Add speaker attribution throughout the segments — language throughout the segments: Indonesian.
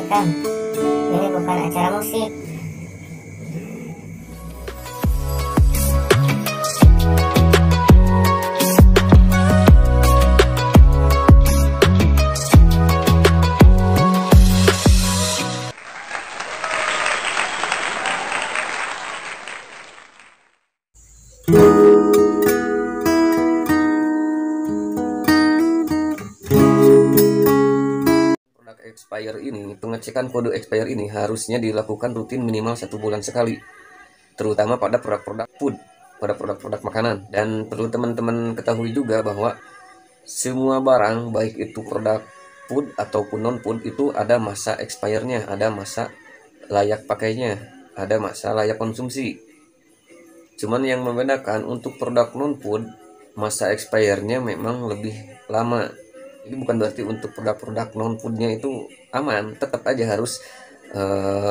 Speaker 1: sampaikan. Ini bukan acara musik.
Speaker 2: Expire ini, pengecekan kode expire ini harusnya dilakukan rutin minimal 1 bulan sekali, terutama pada produk-produk food, pada produk-produk makanan. Dan perlu teman-teman ketahui juga bahwa semua barang, baik itu produk food ataupun non food, itu ada masa expire-nya, ada masa layak pakainya, ada masa layak konsumsi. Cuman yang membedakan untuk produk non food, masa expire-nya memang lebih lama. Ini bukan berarti untuk produk-produk non foodnya itu aman, tetap aja harus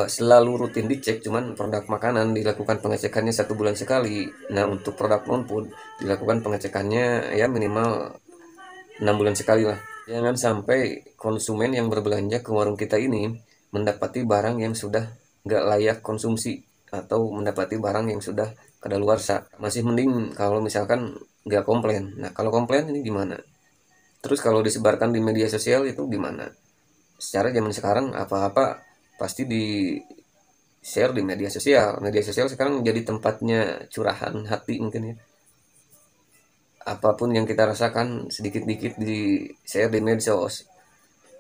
Speaker 2: selalu rutin dicek. Cuman produk makanan dilakukan pengecekannya 1 bulan sekali. Nah, untuk produk non food dilakukan pengecekannya ya minimal 6 bulan sekali lah. Jangan sampai konsumen yang berbelanja ke warung kita ini mendapati barang yang sudah nggak layak konsumsi atau mendapati barang yang sudah kadaluarsa. Masih mending kalau misalkan nggak komplain. Nah, kalau komplain ini gimana? Terus kalau disebarkan di media sosial itu gimana? Secara zaman sekarang apa-apa pasti di share di media sosial. Media sosial sekarang menjadi tempatnya curahan hati mungkin ya. Apapun yang kita rasakan sedikit-dikit di share di medsos.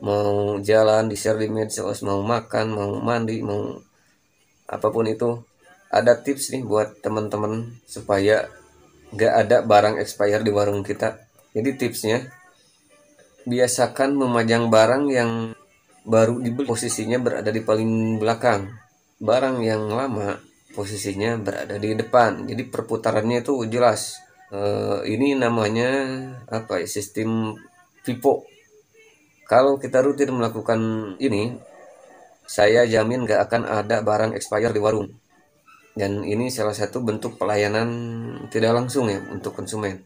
Speaker 2: Mau jalan di share di medsos, mau makan, mau mandi, mau apapun itu. Ada tips nih buat teman-teman supaya nggak ada barang expire di warung kita. Jadi tipsnya, biasakan memajang barang yang baru dibeli posisinya berada di paling belakang. Barang yang lama posisinya berada di depan. Jadi perputarannya itu jelas. Ini namanya apa ya? Sistem FIFO. Kalau kita rutin melakukan ini, saya jamin gak akan ada barang expire di warung. Dan ini salah satu bentuk pelayanan tidak langsung ya untuk konsumen.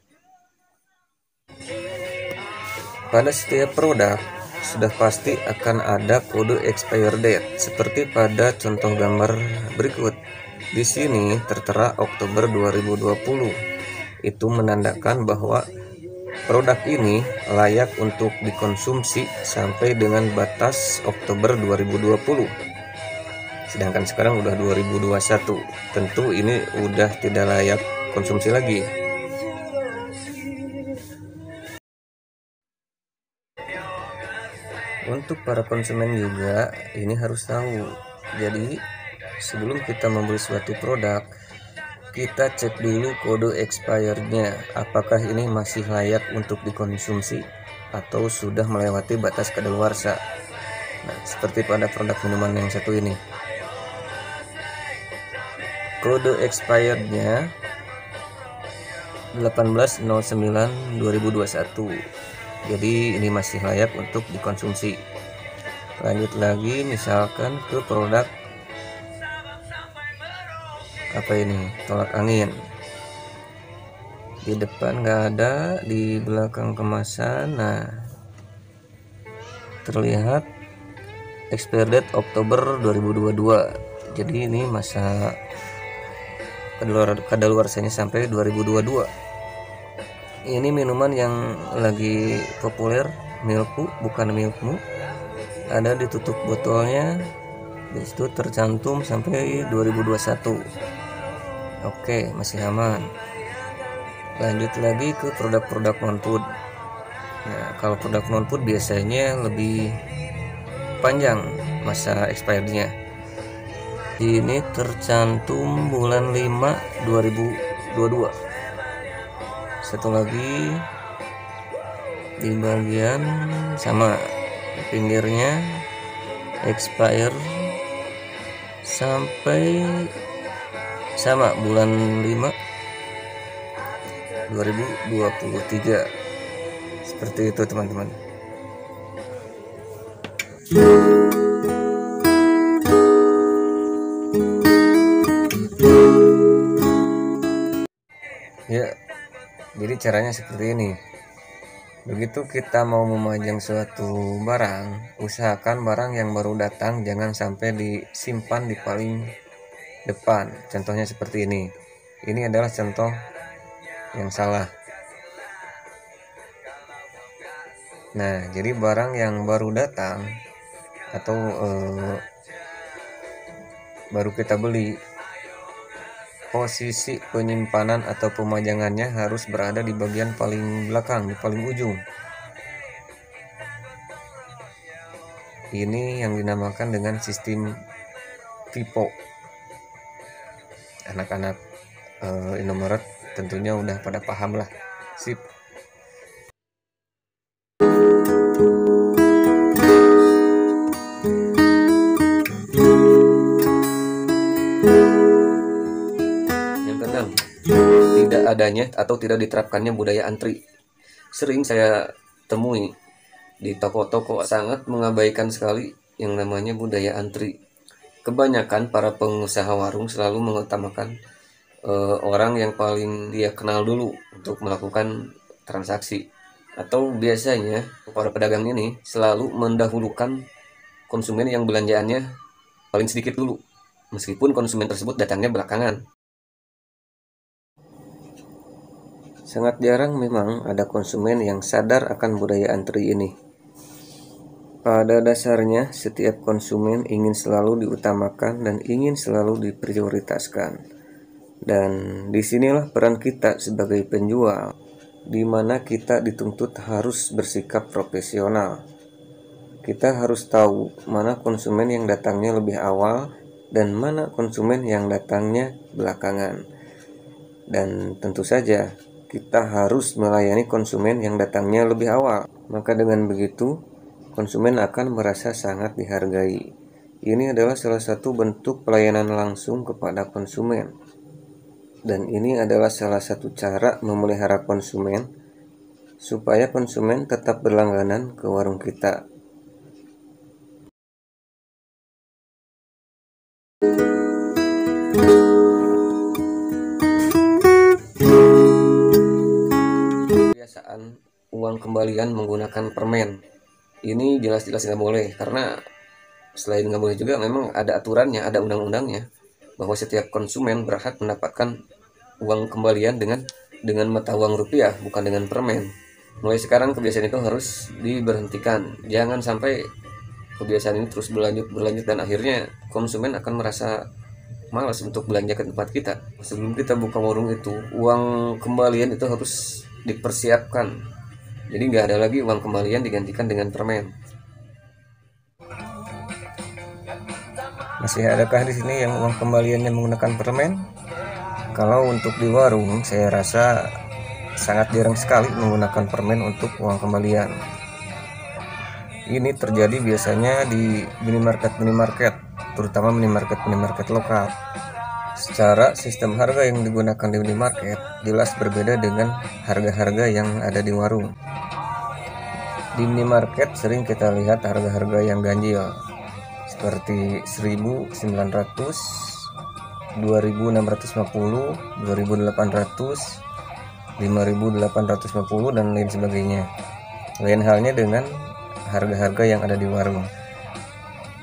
Speaker 2: Pada setiap produk sudah pasti akan ada kode expire date seperti pada contoh gambar berikut. Di sini tertera Oktober 2020. Itu menandakan bahwa produk ini layak untuk dikonsumsi sampai dengan batas Oktober 2020. Sedangkan sekarang udah 2021. Tentu ini udah tidak layak konsumsi lagi. Untuk para konsumen juga ini harus tahu. Jadi sebelum kita membeli suatu produk, kita cek dulu kode expirednya, apakah ini masih layak untuk dikonsumsi atau sudah melewati batas kadaluarsa. Nah, seperti pada produk minuman yang satu ini. Kode expirednya 18/09/2021. Jadi ini masih layak untuk dikonsumsi. Lanjut lagi misalkan ke produk apa ini, tolak angin. Di depan nggak ada, di belakang kemasan. Nah, terlihat expired date Oktober 2022. Jadi ini masa kadaluarsanya sampai 2022. Ini minuman yang lagi populer, Milku, bukan Milkmu. Ada di tutup botolnya, di situ tercantum sampai 2021. Oke, masih aman. Lanjut lagi ke produk-produk non-food. Nah, kalau produk non-food biasanya lebih panjang masa expirednya. Ini tercantum bulan 5 2022. Satu lagi di bagian sama pinggirnya expire sampai sama bulan 5 2023. Seperti itu teman-teman. Ya, jadi caranya seperti ini. Begitu kita mau memajang suatu barang, usahakan barang yang baru datang jangan sampai disimpan di paling depan. Contohnya seperti ini. Ini adalah contoh yang salah. Nah, jadi barang yang baru datang atau baru kita beli, posisi penyimpanan atau pemajangannya harus berada di bagian paling belakang, di paling ujung. Ini yang dinamakan dengan sistem FIFO. Anak-anak Indomaret tentunya udah pada paham lah. Sip. Yang keenam, tidak adanya atau tidak diterapkannya budaya antri. Sering saya temui di toko-toko sangat mengabaikan sekali yang namanya budaya antri. Kebanyakan para pengusaha warung selalu mengutamakan orang yang paling dia kenal dulu untuk melakukan transaksi. Atau biasanya para pedagang ini selalu mendahulukan konsumen yang belanjaannya paling sedikit dulu, meskipun konsumen tersebut datangnya belakangan. Sangat jarang memang ada konsumen yang sadar akan budaya antri ini. Pada dasarnya, setiap konsumen ingin selalu diutamakan dan ingin selalu diprioritaskan. Dan disinilah peran kita sebagai penjual, di mana kita dituntut harus bersikap profesional. Kita harus tahu mana konsumen yang datangnya lebih awal dan mana konsumen yang datangnya belakangan. Dan tentu saja, kita harus melayani konsumen yang datangnya lebih awal. Maka dengan begitu, konsumen akan merasa sangat dihargai. Ini adalah salah satu bentuk pelayanan langsung kepada konsumen. Dan ini adalah salah satu cara memelihara konsumen supaya konsumen tetap berlangganan ke warung kita. Kebiasaan uang kembalian menggunakan permen. Ini jelas-jelas nggak boleh, karena selain nggak boleh juga memang ada aturannya, ada undang-undangnya bahwa setiap konsumen berhak mendapatkan uang kembalian dengan mata uang rupiah, bukan dengan permen. Mulai sekarang kebiasaan itu harus diberhentikan. Jangan sampai kebiasaan ini terus berlanjut dan akhirnya konsumen akan merasa malas untuk belanja ke tempat kita. Sebelum kita buka warung itu, uang kembalian itu harus dipersiapkan. Jadi nggak ada lagi uang kembalian digantikan dengan permen. Masih adakah di sini yang uang kembaliannya menggunakan permen? Kalau untuk di warung, saya rasa sangat jarang sekali menggunakan permen untuk uang kembalian. Ini terjadi biasanya di minimarket, terutama minimarket lokal. Secara sistem harga yang digunakan di minimarket jelas berbeda dengan harga-harga yang ada di warung. Di minimarket sering kita lihat harga-harga yang ganjil, seperti 1.900, 2.650, 2.800, 5.850 dan lain sebagainya. Lain halnya dengan harga-harga yang ada di warung.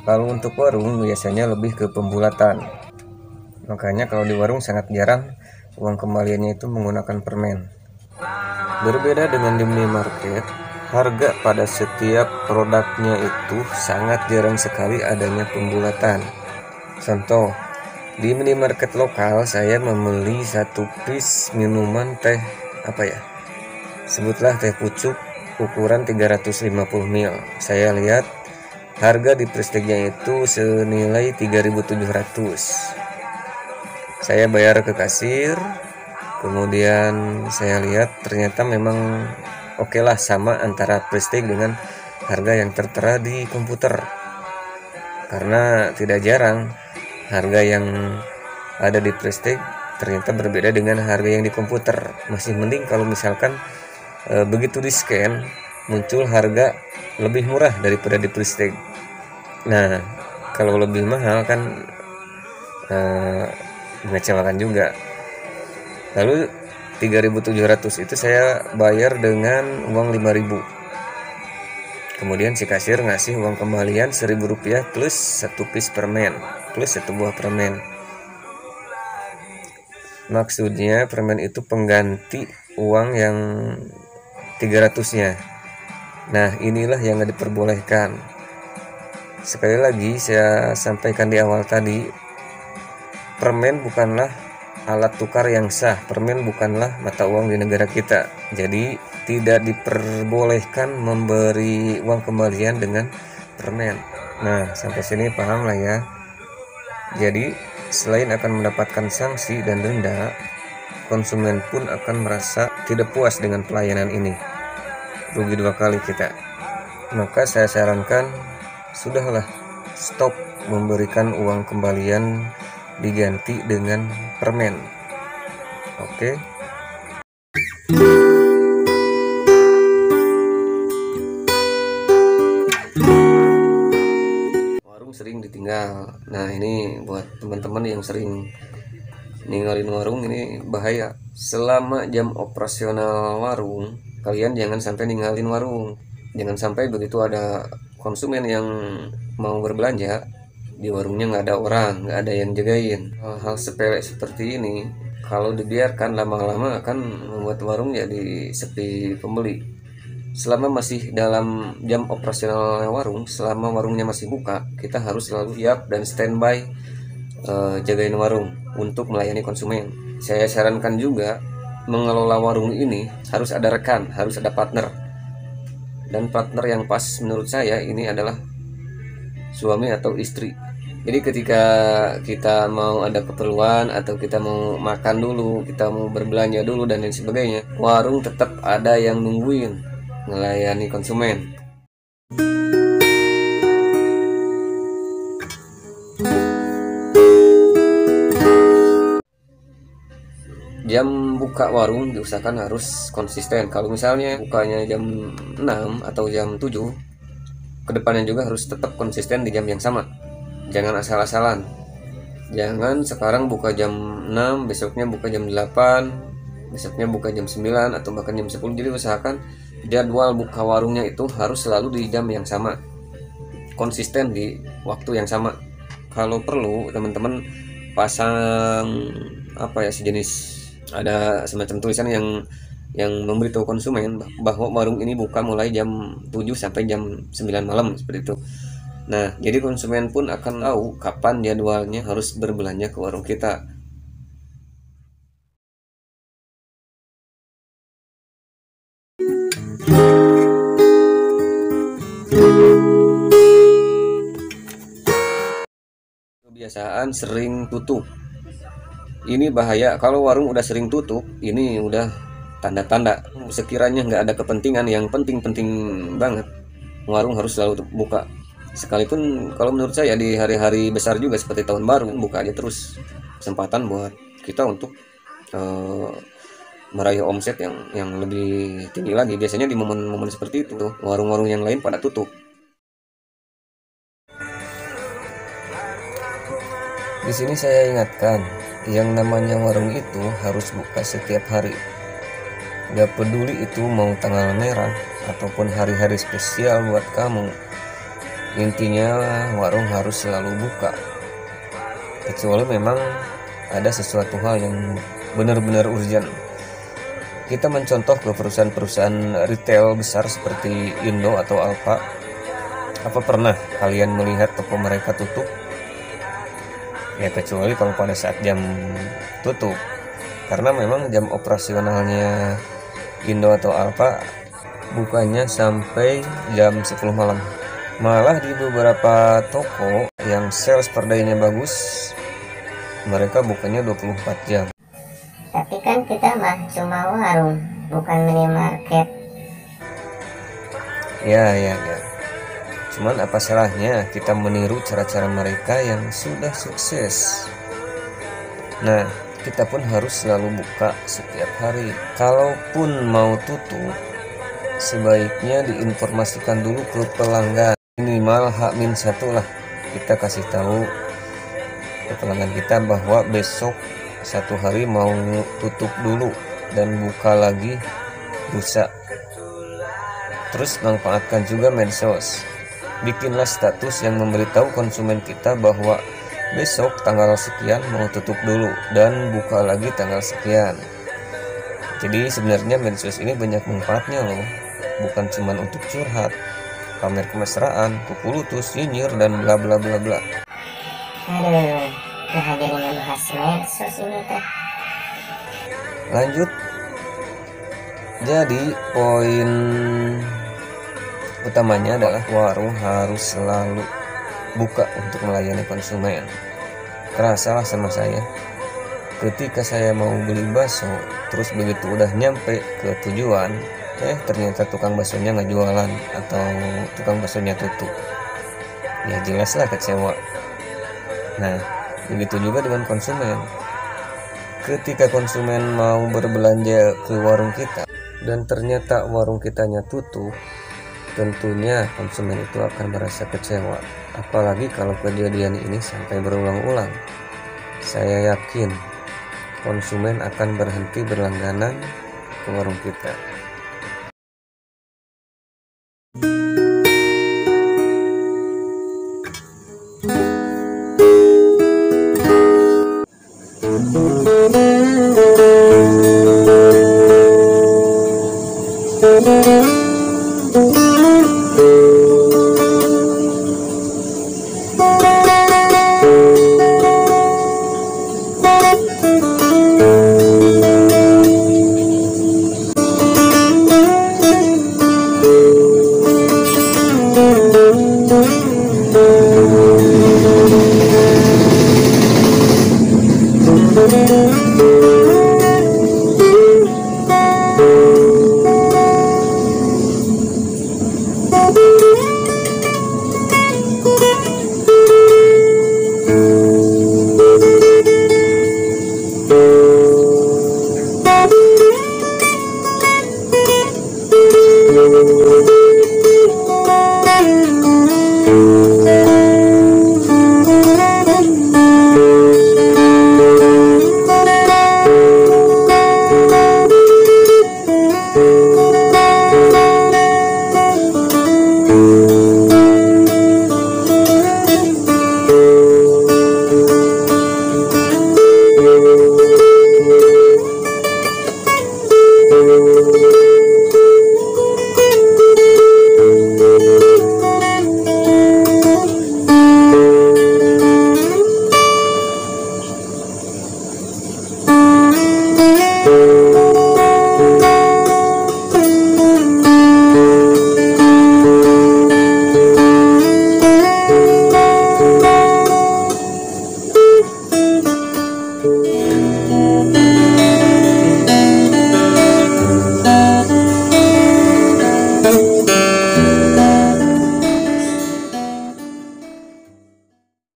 Speaker 2: Kalau untuk warung biasanya lebih ke pembulatan. Makanya kalau di warung sangat jarang uang kembaliannya itu menggunakan permen. Berbeda dengan di minimarket, harga pada setiap produknya itu sangat jarang sekali adanya pembulatan. Contoh, di minimarket lokal saya membeli satu piece minuman teh sebutlah teh pucuk ukuran 350 ml. Saya lihat harga di prestignya itu senilai 3.700. Saya bayar ke kasir, kemudian saya lihat ternyata memang oke lah, sama antara prestige dengan harga yang tertera di komputer. Karena tidak jarang harga yang ada di prestige ternyata berbeda dengan harga yang di komputer. Masih mending kalau misalkan begitu di scan muncul harga lebih murah daripada di prestige. Nah, kalau lebih mahal kan mengecewakan juga. Lalu 3.700 itu saya bayar dengan uang 5.000. Kemudian si kasir ngasih uang kembalian Rp1.000 plus 1 piece permen, plus 1 buah permen. Maksudnya permen itu pengganti uang yang 300-nya. Nah, inilah yang nggak diperbolehkan. Sekali lagi saya sampaikan di awal tadi, permen bukanlah alat tukar yang sah. Permen bukanlah mata uang di negara kita. Jadi tidak diperbolehkan memberi uang kembalian dengan permen. Nah, sampai sini paham lah ya. Jadi selain akan mendapatkan sanksi dan denda, konsumen pun akan merasa tidak puas dengan pelayanan ini. Rugi 2 kali kita. Maka saya sarankan, sudahlah, stop memberikan uang kembalian diganti dengan permen. Oke. Warung sering ditinggal. Nah, ini buat teman-teman yang sering ninggalin warung, ini bahaya. Selama jam operasional warung, kalian jangan sampai ninggalin warung. Jangan sampai begitu ada konsumen yang mau berbelanja, di warungnya nggak ada orang, nggak ada yang jagain. Hal-hal sepele seperti ini kalau dibiarkan lama-lama akan membuat warung jadi sepi pembeli. Selama masih dalam jam operasional warung, selama warungnya masih buka, kita harus selalu siap dan standby jagain warung untuk melayani konsumen. Saya sarankan juga mengelola warung ini harus ada rekan, harus ada partner. Dan partner yang pas menurut saya ini adalah suami atau istri. Jadi ketika kita mau ada keperluan atau kita mau makan dulu, kita mau berbelanja dulu dan lain sebagainya, warung tetap ada yang nungguin melayani konsumen. Jam buka warung diusahakan harus konsisten. Kalau misalnya bukanya jam 6 atau jam 7, kedepannya juga harus tetap konsisten di jam yang sama. Jangan asal-asalan. Jangan sekarang buka jam 6, besoknya buka jam 8, besoknya buka jam 9 atau bahkan jam 10. Jadi usahakan jadwal buka warungnya itu harus selalu di jam yang sama, konsisten di waktu yang sama. Kalau perlu teman-teman pasang sejenis, ada semacam tulisan yang memberitahu konsumen bahwa warung ini buka mulai jam 7 sampai jam 9 malam, seperti itu. Nah, jadi konsumen pun akan tahu kapan jadwalnya harus berbelanja ke warung kita. Kebiasaan sering tutup. Ini bahaya. Kalau warung udah sering tutup, ini udah tanda-tanda. Sekiranya nggak ada kepentingan yang penting-penting banget, warung harus selalu buka. Sekalipun kalau menurut saya di hari-hari besar juga seperti tahun baru, buka aja terus. Kesempatan buat kita untuk meraih omset yang lebih tinggi lagi. Biasanya di momen-momen seperti itu warung-warung yang lain pada tutup. Di sini saya ingatkan, yang namanya warung itu harus buka setiap hari. Gak peduli itu mau tanggal merah ataupun hari-hari spesial buat kamu. Intinya warung harus selalu buka. Kecuali memang ada sesuatu hal yang benar-benar urgent. Kita mencontoh ke perusahaan-perusahaan retail besar seperti Indo atau Alfa. Apa pernah kalian melihat toko mereka tutup? Ya kecuali kalau pada saat jam tutup. Karena memang jam operasionalnya Indo atau Alfa bukanya sampai jam 10 malam. Malah di beberapa toko yang sales per day-nya bagus, mereka bukanya 24 jam.
Speaker 1: Tapi kan kita mah cuma warung, bukan minimarket.
Speaker 2: Ya. Cuman apa salahnya kita meniru cara-cara mereka yang sudah sukses. Nah, kita pun harus selalu buka setiap hari. Kalaupun mau tutup, sebaiknya diinformasikan dulu ke pelanggan. Minimal H-1 lah, kita kasih tahu ke pelanggan kita bahwa besok satu hari mau tutup dulu dan buka lagi lusa. Terus manfaatkan juga medsos. Bikinlah status yang memberitahu konsumen kita bahwa besok tanggal sekian mau tutup dulu dan buka lagi tanggal sekian. Jadi sebenarnya medsos ini banyak manfaatnya loh. Bukan cuma untuk curhat, pamer kemesraan, kuku lutus, nyinyir, dan bla bla bla bla.
Speaker 1: Aduh, nah jadi ngebahas medsos ini teh.
Speaker 2: Lanjut. Jadi poin utamanya adalah warung harus selalu buka untuk melayani konsumen. Kerasalah sama saya, ketika saya mau beli bakso, terus begitu udah nyampe ke tujuan, ternyata tukang baksonya nggak jualan atau tukang baksonya tutup. Ya jelaslah kecewa. Nah, begitu juga dengan konsumen. Ketika konsumen mau berbelanja ke warung kita dan ternyata warung kitanya tutup, tentunya konsumen itu akan merasa kecewa. Apalagi kalau kejadian ini sampai berulang-ulang. Saya yakin konsumen akan berhenti berlangganan ke warung kita.